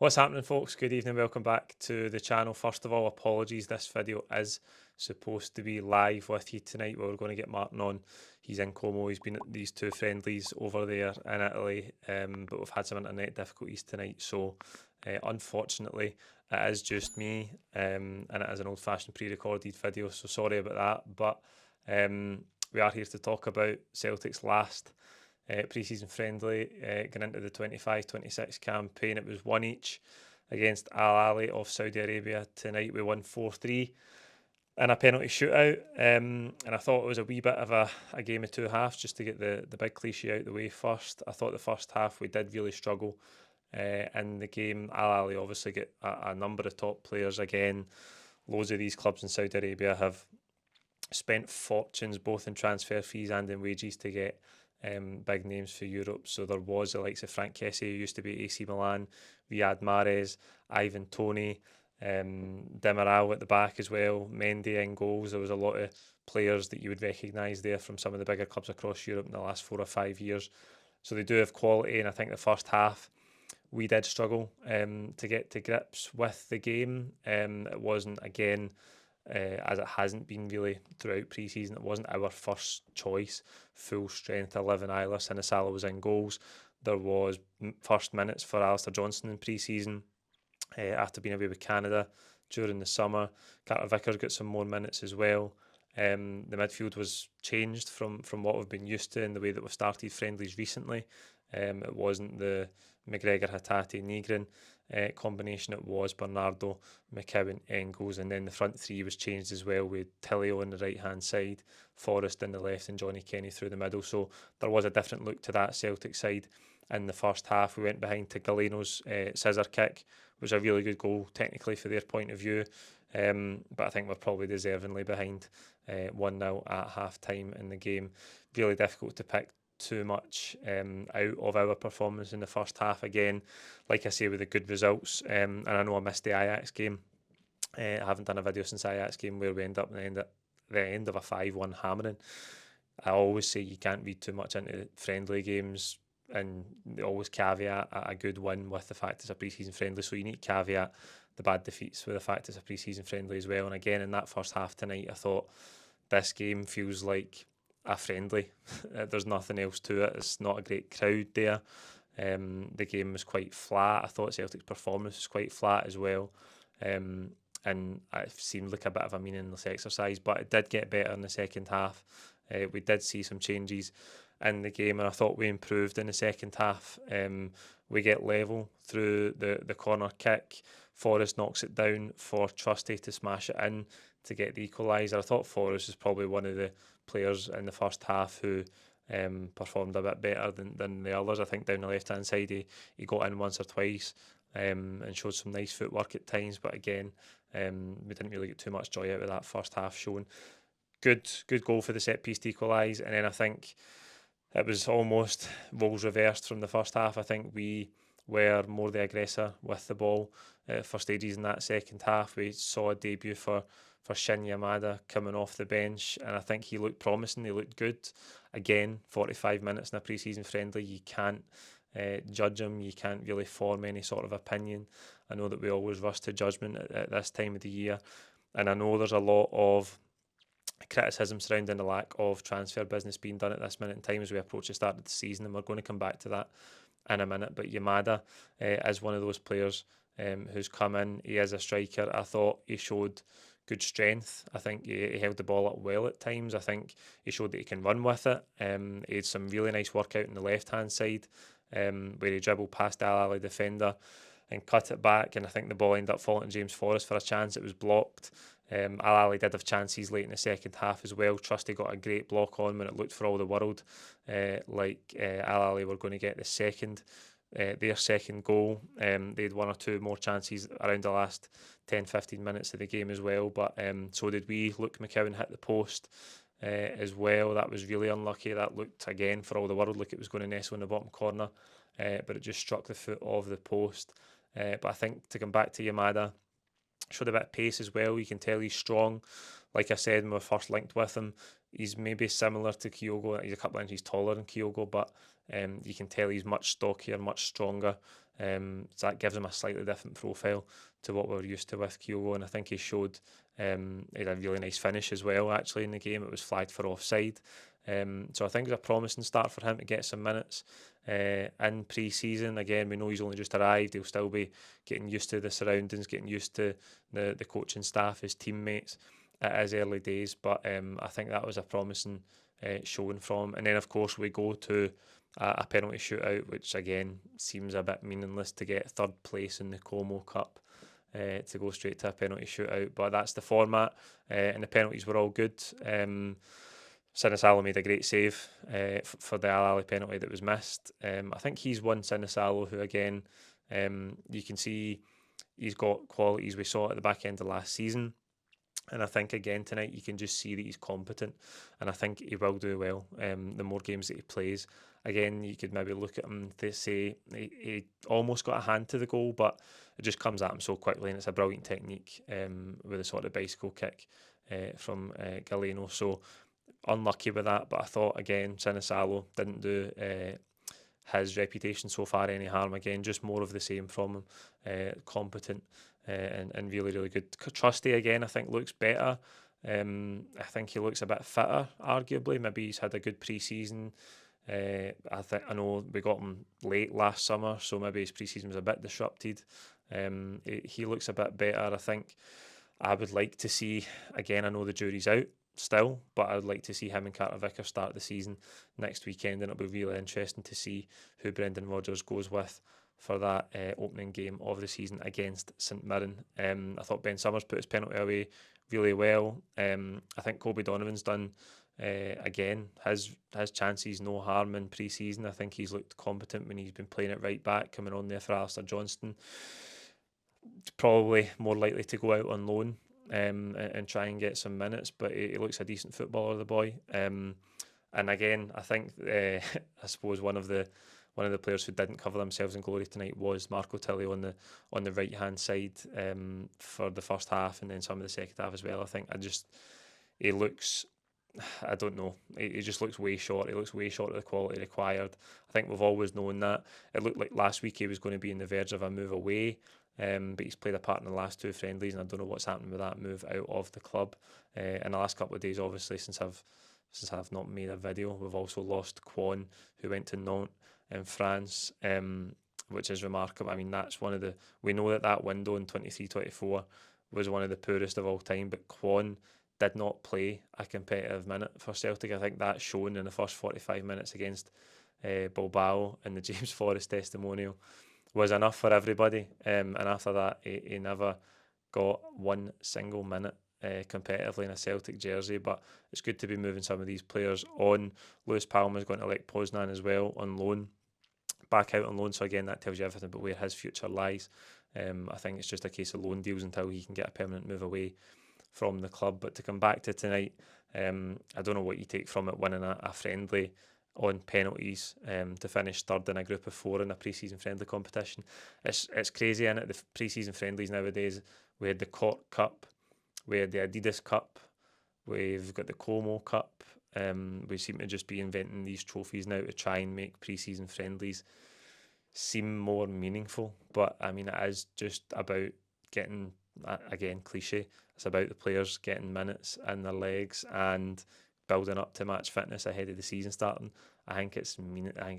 What's happening, folks? Good evening. Welcome back to the channel. First of all, apologies. This video is supposed to be live with you tonight. We're going to get Martin on. He's in Como. He's been at these two friendlies over there in Italy, but we've had some internet difficulties tonight. So, unfortunately, it is just me, and it is an old-fashioned pre-recorded video. So sorry about that. But we are here to talk about Celtic's last pre-season friendly going into the 25-26 campaign. It was one each against Ahli of Saudi Arabia. Tonight we won 4-3 in a penalty shootout, and I thought it was a wee bit of a game of two halves, just to get the big cliche out the way first. I thought the first half we did really struggle in the game. Al Ahly obviously get a number of top players again. Loads of these clubs in Saudi Arabia have spent fortunes both in transfer fees and in wages to get big names for Europe. So there was the likes of Frank Kessie, who used to be AC Milan, Riyad Mahrez, Ivan Toney, Demiral at the back as well, Mendy in goals. There was a lot of players that you would recognise there from some of the bigger clubs across Europe in the last 4 or 5 years. So they do have quality, and I think the first half we did struggle to get to grips with the game. It wasn't, again, as it hasn't been really throughout pre-season, it wasn't our first choice full strength 11. Isla Sinisalo was in goals. There was first minutes for Alistair Johnson in pre-season after being away with Canada during the summer. Carter Vickers got some more minutes as well. The midfield was changed from what we've been used to in the way that we've started friendlies recently. It wasn't the McGregor, Hatate, Negrin combination. It was Bernardo, McCowan, Engels, and then the front three was changed as well, with Tilio on the right hand side, Forrest in the left, and Johnny Kenny through the middle. So there was a different look to that Celtic side in the first half. We went behind to Galeno's scissor kick, which was a really good goal technically for their point of view. But I think we're probably deservingly behind 1-0 at half time in the game. Really difficult to pick too much out of our performance in the first half. Again, like I say, with the good results, and I know I missed the Ajax game. I haven't done a video since the Ajax game where we end up at the end of a 5-1 hammering. I always say you can't read too much into friendly games, and they always caveat a good win with the fact it's a pre-season friendly. So you need to caveat the bad defeats with the fact it's a pre-season friendly as well. And again, in that first half tonight, I thought this game feels like a friendly. There's nothing else to it. It's not a great crowd there. The game was quite flat. I thought Celtic's performance was quite flat as well. And it seemed like a bit of a meaningless exercise, but it did get better in the second half. We did see some changes in the game, and I thought we improved in the second half. We get level through the corner kick. Forrest knocks it down for Trusty to smash it in to get the equaliser. I thought Forrest was probably one of the players in the first half who performed a bit better than the others. I think down the left hand side he got in once or twice and showed some nice footwork at times, but again, we didn't really get too much joy out of that first half showing. Good goal for the set piece to equalise, and then I think it was almost roles reversed from the first half. I think we were more the aggressor with the ball for stages in that second half. We saw a debut for Shin Yamada coming off the bench, and I think he looked promising. He looked good. Again, 45 minutes in a pre-season friendly, you can't judge him. You can't really form any sort of opinion. I know that we always rush to judgment at this time of the year, and I know there's a lot of criticism surrounding the lack of transfer business being done at this minute in time as we approach the start of the season, and we're going to come back to that in a minute. But Yamada is one of those players who's come in. He is a striker. I thought he showed good strength. I think he held the ball up well at times. I think he showed that he can run with it. He had some really nice work out on the left hand side where he dribbled past the Al Ahly defender and cut it back, and I think the ball ended up falling to James Forrest for a chance. It was blocked. Al Ahly did have chances late in the second half as well. Trusty got a great block on when it looked for all the world like Al Ahly were going to get their second goal. They had one or two more chances around the last 10-15 minutes of the game as well, but so did we. Luke McCowan hit the post as well. That was really unlucky. That looked, again, for all the world like it was going to nestle in the bottom corner, but it just struck the foot of the post. But I think to come back to Yamada, showed a bit of pace as well. You can tell he's strong. Like I said when we first linked with him, he's maybe similar to Kyogo. He's a couple of inches taller than Kyogo, but you can tell he's much stockier, much stronger. So that gives him a slightly different profile to what we're used to with Kyogo, and I think he showed he had a really nice finish as well actually in the game. It was flagged for offside. So I think it's a promising start for him to get some minutes in pre-season. Again, we know he's only just arrived. He'll still be getting used to the surroundings, getting used to the coaching staff, his teammates. It is early days, but I think that was a promising showing from him. And then, of course, we go to a penalty shootout, which again seems a bit meaningless to get third place in the Como Cup. To go straight to a penalty shootout, but that's the format, and the penalties were all good. Sinisalo made a great save for the Ahli penalty that was missed. I think he's one Sinisalo who, again, you can see he's got qualities we saw at the back end of last season. And I think again tonight you can just see that he's competent, and I think he will do well. The more games that he plays, again you could maybe look at him to say he almost got a hand to the goal, but it just comes at him so quickly, and it's a brilliant technique with a sort of bicycle kick from Galeno. So unlucky with that, but I thought again Sinisalo didn't do his reputation so far any harm. Again, just more of the same from him. Competent and really, really good. Trusty again, I think looks better. I think he looks a bit fitter, arguably. Maybe he's had a good pre-season. I know we got him late last summer, so maybe his pre-season was a bit disrupted. He looks a bit better. I think I would like to see, again, I know the jury's out still, but I would like to see him and Carter Vickers start the season next weekend, and it'll be really interesting to see who Brendan Rodgers goes with for that opening game of the season against St Mirren. I thought Ben Summers put his penalty away really well. I think Kobe Donovan's done again his chances no harm in pre-season. I think he's looked competent when he's been playing at right back, coming on there for Alistair Johnston. Probably more likely to go out on loan and try and get some minutes, but he looks a decent footballer, the boy. And again, I think I suppose one of the players who didn't cover themselves in glory tonight was Marco Tilly on the right hand side for the first half, and then some of the second half as well. I think he looks, I don't know, he just looks way short. He looks way short of the quality required. I think we've always known that. It looked like last week he was going to be on the verge of a move away. But he's played a part in the last two friendlies, and I don't know what's happened with that move out of the club. In the last couple of days, obviously, since I've not made a video, we've also lost Kwon, who went to Nantes in France, which is remarkable. I mean, that's we know that window in 23-24 was one of the poorest of all time, but Kwon did not play a competitive minute for Celtic. I think that's shown in the first 45 minutes against Bilbao in the James Forrest testimonial was enough for everybody, and after that he never got one single minute competitively in a Celtic jersey. But it's good to be moving some of these players on. Lewis Palmer's going to Lech Poznan as well on loan, back out on loan, so again that tells you everything about where his future lies. I think it's just a case of loan deals until he can get a permanent move away from the club. But to come back to tonight, I don't know what you take from it, winning a friendly on penalties to finish third in a group of four in a pre-season friendly competition. It's crazy, isn't it? The pre-season friendlies nowadays, we had the Cork Cup, we had the Adidas Cup, we've got the Como Cup. We seem to just be inventing these trophies now to try and make pre-season friendlies seem more meaningful. But I mean, it is just about getting, again, cliche, it's about the players getting minutes in their legs and building up to match fitness ahead of the season starting. I think it's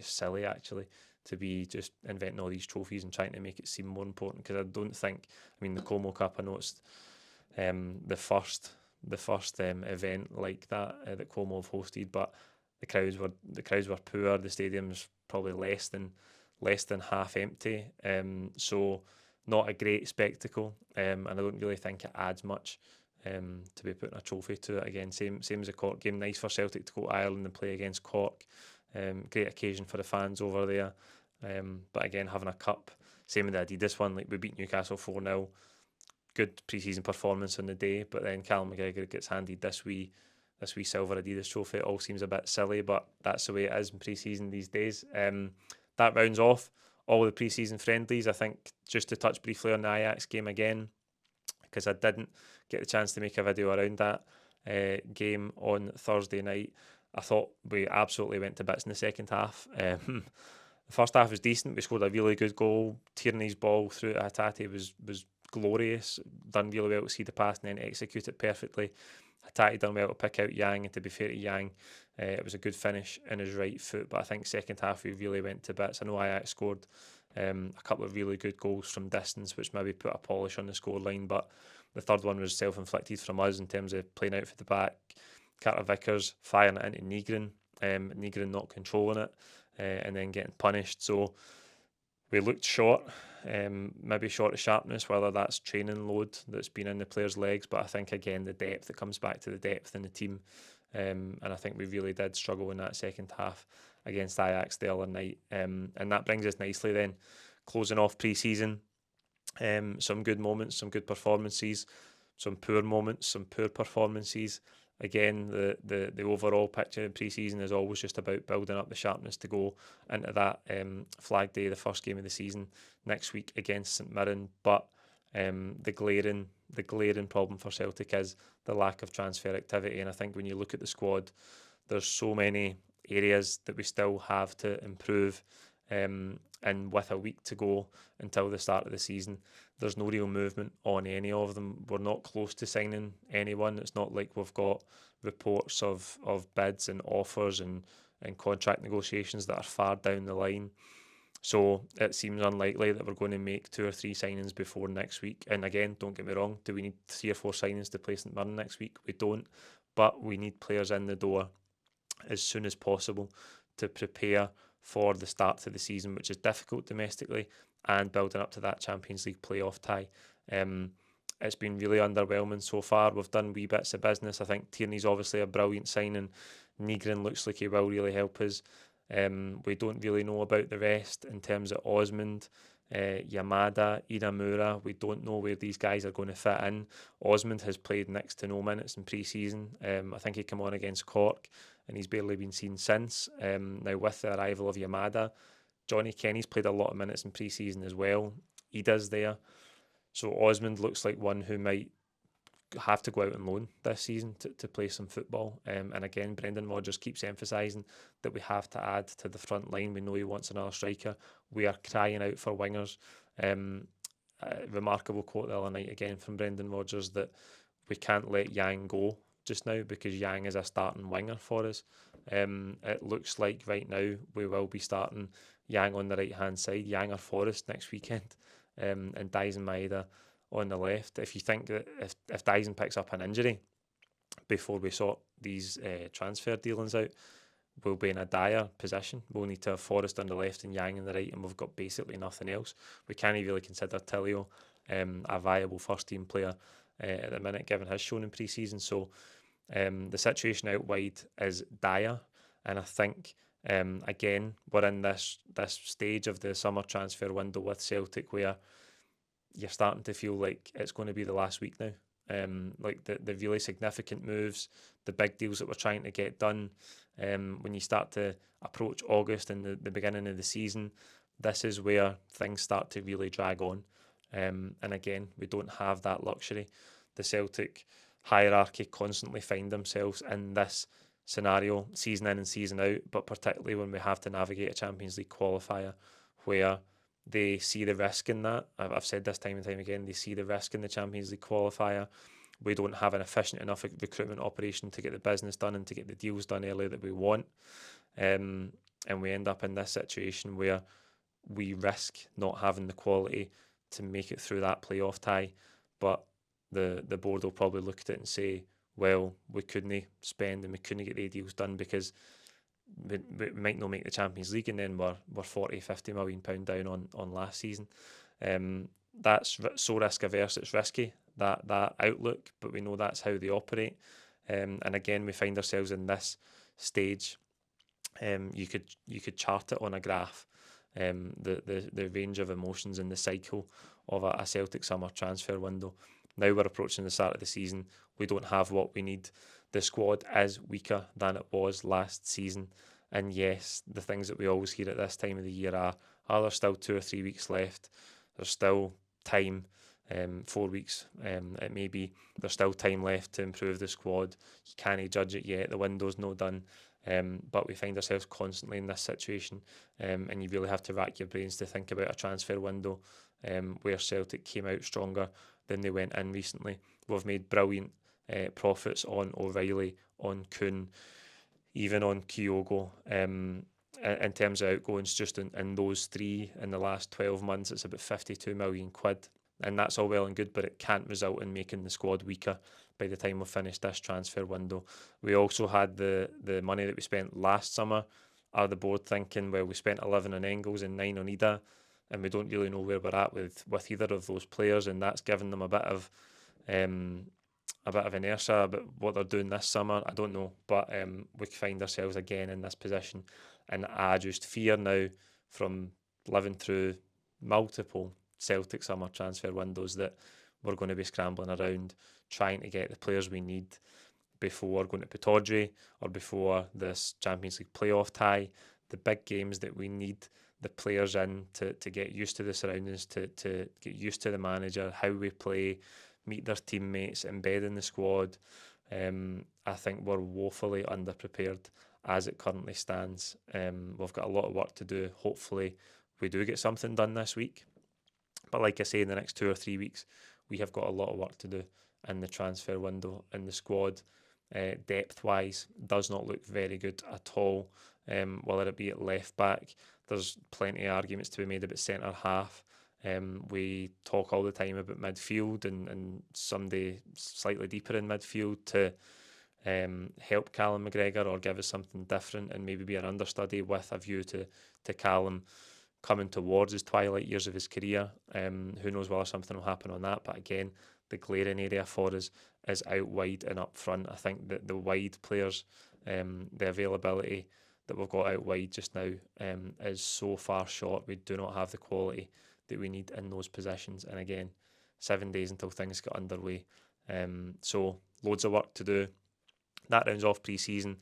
silly actually to be just inventing all these trophies and trying to make it seem more important, because I don't think, I mean, the Como Cup, I know it's the first event like that that Como have hosted, but the crowds were poor. The stadium's probably less than half empty, so not a great spectacle, and I don't really think it adds much to be putting a trophy to it. Again, same as the Cork game. Nice for Celtic to go to Ireland and play against Cork. Great occasion for the fans over there. But again, having a cup, same with the Adidas one. Like, we beat Newcastle 4-0. Good pre-season performance on the day, but then Callum McGregor gets handed this wee silver Adidas trophy. It all seems a bit silly, but that's the way it is in pre-season these days. That rounds off all the pre-season friendlies. I think just to touch briefly on the Ajax game again, because I didn't get the chance to make a video around that game on Thursday night. I thought we absolutely went to bits in the second half. The first half was decent. We scored a really good goal. Tierney's ball through to Hatate was glorious. Done really well to see the pass and then execute it perfectly. Hatate done well to pick out Yang, and to be fair to Yang, it was a good finish in his right foot. But I think second half we really went to bits. I know Ajax scored a couple of really good goals from distance, which maybe put a polish on the scoreline. But the third one was self-inflicted from us in terms of playing out for the back. Carter Vickers firing it into Nygren, Nygren not controlling it, and then getting punished. So we looked short, maybe short of sharpness, whether that's training load that's been in the players' legs. But I think, again, the depth, it comes back to the depth in the team. And I think we really did struggle in that second half against Ajax the other night. And that brings us nicely then, closing off pre-season. Some good moments, some good performances, some poor moments, some poor performances. Again, the overall picture in pre-season is always just about building up the sharpness to go into that Flag Day, the first game of the season next week against St Mirren. But the glaring problem for Celtic is the lack of transfer activity. And I think when you look at the squad, there's so many areas that we still have to improve. And with a week to go until the start of the season, there's no real movement on any of them. We're not close to signing anyone. It's not like we've got reports of bids and offers and contract negotiations that are far down the line. So it seems unlikely that we're going to make 2 or 3 signings before next week. And again, don't get me wrong, do we need 3 or 4 signings to play St Mirren next week? We don't. But we need players in the door as soon as possible to prepare for the start to the season, which is difficult domestically, and building up to that Champions League playoff tie. It's been really underwhelming so far. We've done wee bits of business. I think Tierney's obviously a brilliant signing. Nygren looks like he will really help us. We don't really know about the rest in terms of Osmond, Yamada, Inamura. We don't know where these guys are going to fit in. Osmond has played next to no minutes in pre-season. I think he came on against Cork and he's barely been seen since. Now with the arrival of Yamada, Johnny Kenny's played a lot of minutes in pre-season as well. Ida's there. So Osmond looks like one who might have to go out on loan this season to play some football. And again, Brendan Rodgers keeps emphasising that we have to add to the front line. We know he wants another striker. We are crying out for wingers. Remarkable quote the other night again from Brendan Rodgers that we can't let Yang go just now because Yang is a starting winger for us. It looks like right now we will be starting Yang on the right hand side, Yang or Forrest next weekend, and Dyson Maeda on the left. If you think that if Dyson picks up an injury before we sort these transfer dealings out, we'll be in a dire position. We'll need to have Forrest on the left and Yang on the right, and we've got basically nothing else. We can't really consider Tillio a viable first team player at the minute, given his shown in pre-season. So the situation out wide is dire, and I think again we're in this stage of the summer transfer window with Celtic where you're starting to feel like it's going to be the last week now. Like the really significant moves, the big deals that we're trying to get done. When you start to approach August and the beginning of the season, this is where things start to really drag on. And again, we don't have that luxury. The Celtic hierarchy constantly find themselves in this scenario, season in and season out, but particularly when we have to navigate a Champions League qualifier where they see the risk in that. I've said this time and time again, they see the risk in the Champions League qualifier. We don't have an efficient enough recruitment operation to get the business done and to get the deals done early that we want. And we end up in this situation where we risk not having the quality to make it through that playoff tie. But the board will probably look at it and say, well, we couldn't spend and we couldn't get the deals done because we might not make the Champions League, and then we're 40-50 million pound down on last season. That's so risk averse, it's risky, that outlook, but we know that's how they operate. And again, we find ourselves in this stage. You could chart it on a graph, the range of emotions and the cycle of a Celtic summer transfer window. Now we're approaching the start of the season. We don't have what we need. The squad is weaker than it was last season. And yes, the things that we always hear at this time of the year are there still 2 or 3 weeks left? There's still time, 4 weeks. It may be there's still time left to improve the squad. You can't judge it yet. The window's no done. But we find ourselves constantly in this situation, and you really have to rack your brains to think about a transfer window where Celtic came out stronger than they went in recently. We've made brilliant profits on O'Reilly, on Kuhn, even on Kyogo. In terms of outgoings, just in those three in the last 12 months, it's about 52 million quid. And that's all well and good, but it can't result in making the squad weaker by the time we've finished this transfer window. We also had the money that we spent last summer. Are the board thinking, well, we spent 11 on Engels and 9 on Ida, and we don't really know where we're at with either of those players, and that's given them a bit of inertia about what they're doing this summer. I don't know, but we find ourselves again in this position, and I just fear now, from living through multiple Celtic summer transfer windows, that we're going to be scrambling around trying to get the players we need before going to Pittodrie or before this Champions League playoff tie, the big games that we need the players in to get used to the surroundings, to get used to the manager, how we play, meet their teammates, embed in the squad. I think we're woefully underprepared as it currently stands. We've got a lot of work to do. Hopefully we do get something done this week. But like I say, in the next 2 or 3 weeks, we have got a lot of work to do in the transfer window. And the squad, depth-wise, does not look very good at all. Whether it be at left back, there's plenty of arguments to be made about centre half. We talk all the time about midfield and somebody slightly deeper in midfield to help Callum McGregor or give us something different and maybe be an understudy with a view to Callum coming towards his twilight years of his career. Who knows whether something will happen on that, but again, the glaring area for us is out wide and up front. I think that the wide players, the availability that we've got out wide just now is so far short. We do not have the quality that we need in those positions, and again, 7 days until things get underway. So loads of work to do. That rounds off pre-season.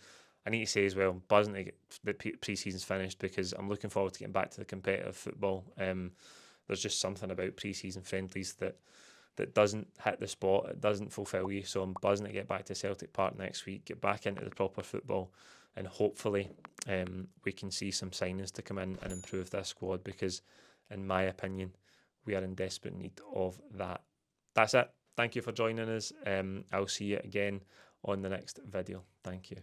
I need to say as well, buzzing to get the pre-season's finished, because I'm looking forward to getting back to the competitive football. There's just something about pre-season friendlies that doesn't hit the spot, it doesn't fulfil you. So I'm buzzing to get back to Celtic Park next week, get back into the proper football, and hopefully we can see some signings to come in and improve this squad, because in my opinion, we are in desperate need of that. That's it. Thank you for joining us. I'll see you again on the next video. Thank you.